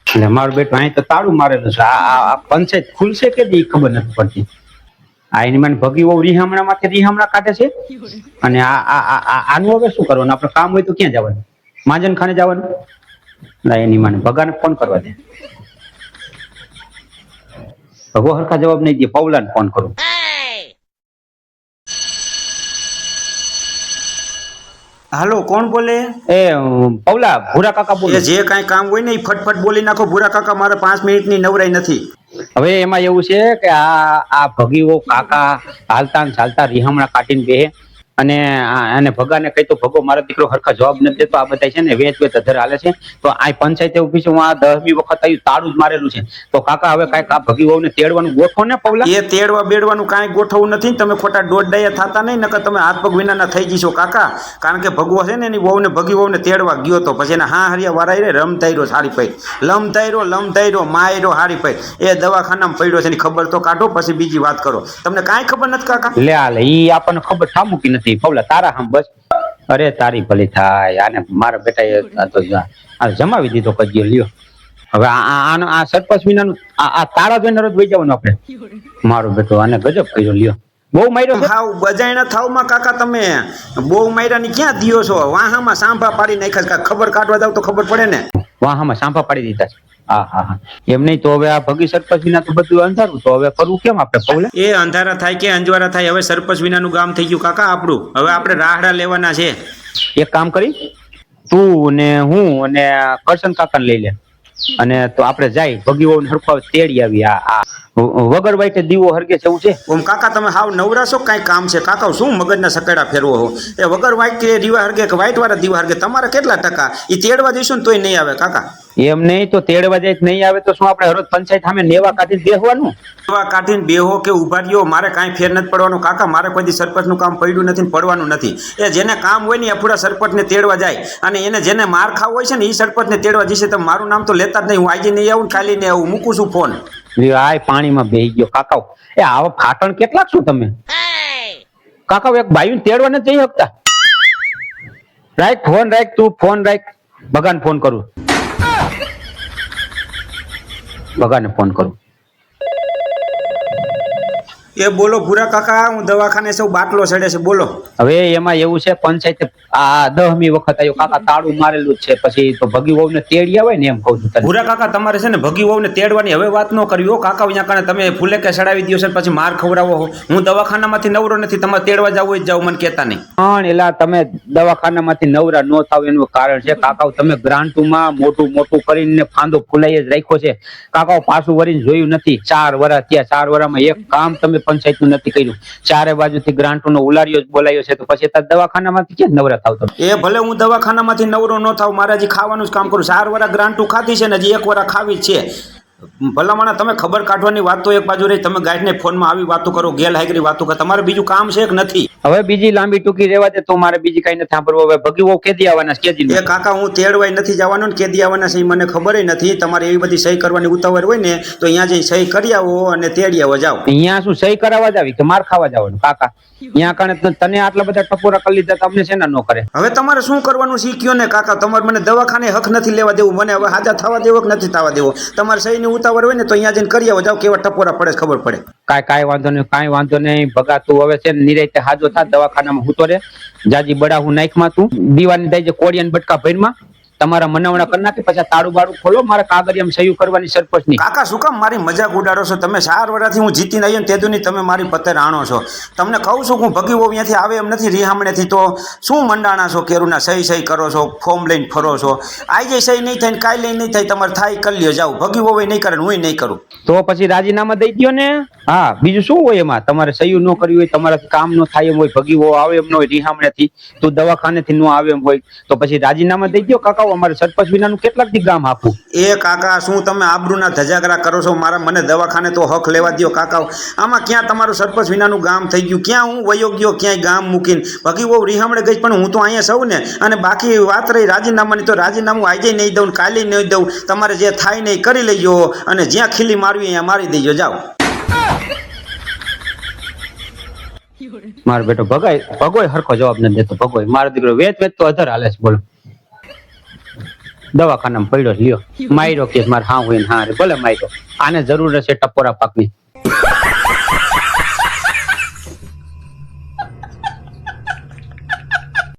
એટલે મારું બેટું અહીં તો તાળું મારેલું છે. આ પંચાયત ખુલશે કે દી ખબર નથી પડતી. આ એની મને ભગી બહુ રીહામણા માંથી રીહામણા કાઢે છે. અને આનું હવે શું કરવાનું? આપણે કામ હોય તો ક્યાં જવાનું? માજન ખાને જવાનું? ના, એની મને ભગાને ફોન કરવા દે. ભગો હરખા જવાબ નહીં દે. પૌલાને ફોન કરું. હાલો, કોણ બોલે? એ પૌલા, ભૂરા કાકા બોલે. જે કાંઈ કામ હોય ને એ ફટફટ બોલી નાખો. ભૂરા કાકા, મારે 5 મિનિટની નવરાઈ નથી. હવે એમાં એવું છે કે આ ભગીઓ કાકા હાલતા ને ચાલતા રીહામણા કાઢીને બેહે અને ભગાને કહી તો ભગો મારો દીકરો હરખા જવાબ નથી દેતો. આ બધા છે ને વેચ અધર હાલે છે. તો આ પંચાયત ઉભી છે. હું આ 10મી વખત આવ્યું, તાળું જ મારેલું છે. તો કાકા હવે કાંઈક આ ભગી વહુને તેડવાનું ગોઠવો ને પૌલા. એ તેડવા બેડવાનું કાંઈ ગોઠવવું નથી. તમે ખોટા દોડડાયા થતા નહીં, નકર તમે હાથ પગ વિનાના થઈ જશો કાકા. કારણ કે ભગવો છે ને એની વહુને ભગી વહુને તેડવા ગયો તો પછી એને હા હરિયા વારાઈ રે રમતાયરો સારી પઈ લમતાયરો માયરો હારી પઈ એ દવાખાનામાં પડ્યો છે એની ખબર તો કાઢો, પછી બીજી વાત કરો. તમને કાંઈ ખબર નથી કાકા? લે આલે ઈ આપણને ખબર ઠામુકી નથી પૌલા. તારા હમ બસ. અરે તારી ભલી થાય. આને મારા બેટા તો જમાવી દીધો કજ્યો લ્યો. હવે આ સરપંચ વિનાનું આ તારા જોઈને રોજ વહી જવાનું આપણે. મારો બેટો આને ગજબ કર્યો લ્યો. બહુ માર્યો છે. હાવ બજાયણા થાવમાં કાકા તમે બહુ માર્યાની ક્યાં દિયો છો? વાહામાં સાંભા પાડી નાખ્યા. ખબર કાઢવા જાવ તો ખબર પડે ને. વાહામાં સાંભા પાડી દીધા છે. હા. એમ નહીં તો હવે આ ભગી સરપંચ વિના તો બધું અંધારું. તો હવે કરવું કેમ આપણે પૌલા? એ અંધારા થાય કે અંજવારા થાય, હવે સરપંચ વિનાનું ગામ થઈ ગયું કાકા આપણું. હવે આપણે રાહડા લેવાના છે. એક કામ કરી, તું ને હું અને કરશન કાકાને લઈ લે અને તો આપણે જાય ભગી વહુને હરખા તેડી આવી. આ વગર વાઈટે દીવો હરગે છે એવું છે. ઓમ કાકા તમે હાવ નવરા છો? કાંઈ કામ છે કાકા? શું મગજના સકેડા ફેરવો હો? એ વગર વાઈટ કે દીવા હરગે કે વાઈટ વાળા દીવા હરગે તમારે કેટલા ટકા? એ તેડવા જઈશું ને તોય નહીં આવે કાકા. એમ નહીં તો તેડવા જાય નહીં આવે તો શું આપણે હરોજ પંચાયત સામે નેવા કાઢી બેહવાનું? નેવા કાઢીને બેહો કે ઉભા રહ્યો, મારે કાંઈ ફેર નથી પડવાનું કાકા. મારે કોઈ દી સરપંચનું કામ પડ્યું નથી, પડવાનું નથી. એ જેને કામ હોય ને એ પૂરા સરપંચને તેડવા જાય, અને એને જેને માર ખાવો હોય છે ને એ સરપંચને તેડવા જશે. તો મારું નામ તો લેતા જ નહીં. હું આજે નહીં આવું, કાલે નહીં આવું, મૂકું છું ફોન. આ પાણીમાં બેહી ગયો કાકા. એ આવા ફાટણ કેટલા છો તમે કાકા? એક બાયું તેડવા નથી જઈ શકતા? રાખ ફોન, રાખ તું ફોન રાખ. ભગાને ફોન કરું. ભગાને ફોન કરું. એ બોલો ભૂરા કાકા, હું દવાખાને સૌ બાટલો ચડે છે, બોલો. હવે એમાં એવું છે પંચાયત આ 10મી વખત આવ્યો કાકા, તાળું મારેલું જ છે. પછી તો ભગી વહુને તેડી આવે ને એમ કહું છું તને. ભૂરા કાકા તમારે છે ને ભગી વહુને તેડવાની હવે વાત ન કરવી હો કાકા. અહીંયા કારણે તમે ફૂલે કે ચડાવી દો છે, પછી માર ખવડાવો હો. હું દવાખાનામાંથી નવરો નથી, તમારે તેડવા જવું હોય જાવ, મને કહેતા નહીં. પણ એલા તમે દવાખાનામાંથી નવરા ન થાવ એનું કારણ છે કાકા. તમે ગ્રાન્ટમાં મોટું કરીને ફાંદો ફૂલાઈ જ રાખ્યો છે કાકા. પાછું વરીને જોયું નથી. 4 વર્ષ ત્યાં 4 વર્ષમાં એક કામ તમે પંચાયત નું નથી કર્યું. ચારે બાજુથી ગ્રાન્ટો નો ઉલાર્યો જ બોલાયો છે. તો પછી દવાખાનામાંથી ક્યાં નવરા થાવ તમે? એ ભલે હું દવાખાનામાંથી નવરો ન થાવ, મારે હજી ખાવાનું જ કામ કરું. 4 વર્ષ ગ્રાન્ટો ખાધી છે ને હજી 1 વર્ષ ખાવી જ છે. ભલામણા તમે ખબર કાઢવાની વાત તો એક બાજુ રહી, તમે ગાઈડને ફોનમાં આવી વાતો કરો, ગેરહાજરી વાતો કરો. તમારે બીજું કામ છે કે નથી? હવે બીજી લાંબી ટૂંકી રહેવા દે. તો મારે બીજી કઈ નથી સાંભળવું. હવે ભગી વહુ કેદી આવવાના છે? એ કાકા હું તેડવાય નથી જવાનું ને કેદી આવવાના છે મને ખબર નથી. તમારે એવી બધી સહી કરવાની ઉતાવળ હોય ને તો અહીંયા જઈ સહી કરી આવો અને તેડી આવો જાઓ. અહીંયા શું સહી કરાવવા જાવી કે માર ખાવા જવાનું કાકા? અહીંયા કારણે તને આટલા બધા ટપોરા કરી લીધા, તમને શેના ન કરે? હવે તમારે શું કરવાનું શીખ્યો ને કાકા? તમારે મને દવાખાને હક નથી લેવા દેવું. મને હવે હાજા થવા દેવો કે નથી થવા દેવો? તમારે સહી ની ઉતાવળ હોય ને તો અહીંયા જઈને કરી આવો જાઓ. કેવા ટપોરા પડે ખબર પડે. કાંઈ વાંધો નહીં ભગા. તું હવે છે નિરાતે હાજો થા. દવાખાનામાં હું તો રે જાજી બડા હું નાખમાં તું દીવાની દઈ જે કોડિયાન બટકા ભરમાં તમારા મનાવણા કરી નાખે. પછી તાળું બાળું ખોલો. મારે કાગળિયામાં સહી કરવાની સરપંચ ની. કાકા શું કામ મારી મજાક ઉડાડો છો તમે? 4 વર્ષથી હું જીતીને આવ્યો ને તેદુની તમે મારી પતે રાણો છો. તમને કહું છું હું ભગી વહુ અહીંયાથી આવે એમ નથી રીહામણેથી. તો શું મંડાણા છો કેરુના? સહી કરો છો, ફોર્મ લઈને ફરો છો. આજે સહી નહીં થાય ને કાંઈ લઈને નહીં થાય. તમારે થાય કરી લ્યો જાઓ. ભગી વહુ નહીં કરે હું નહીં કરું. તો પછી રાજીનામા દઈ દો ને. હા, બીજું શું હોય એમાં? તમારે સહી ન કરવી હોય, તમારાથી કામ ન થાય એમ હોય, ભગી વહુ આવે એમ ન હોય રીહામણેથી, તું દવાખાનેથી ન આવે એમ હોય, તો પછી રાજીનામા દઈ દો કાકા. અમારે સરપંચ વિનાનું કેટલાક દી ગામ આપું. એ કાકા શું તમે આબરૂના ધજાગરા કરો છો? મને દવાખાને તો હક લેવા દો કાકા. આમાં ક્યાં તમારું સરપંચ વિનાનું ગામ થઈ ગયું? ક્યાં હું વયો ગયો ક્યાંય ગામ મૂકીને? ભગી બહુ રીહામણે ગઈ પણ હું તો અહીંયા સૌ ને. અને બાકી વાત રહી રાજીનામાની, તો રાજીનામું આજે નહીં દઉં કાલે નહીં દઉં. તમારે જે થાય નહીં કરી લેજો અને જ્યાં ખીલી મારવી અહીંયા મારી દેજો જાઓ. મારો બેટો ભગોય હરખો જવાબ નથી દેતો. ભગોય મારો દીકરો વેચ તો અધર હાલે છે. બોલો દવાખાનામાં પડ્યો છે, લ્યો માર્યો કે મારે હા હોય ને હા રે ભલે માર્યો, આને જરૂર હશે ટપોરા પાકની.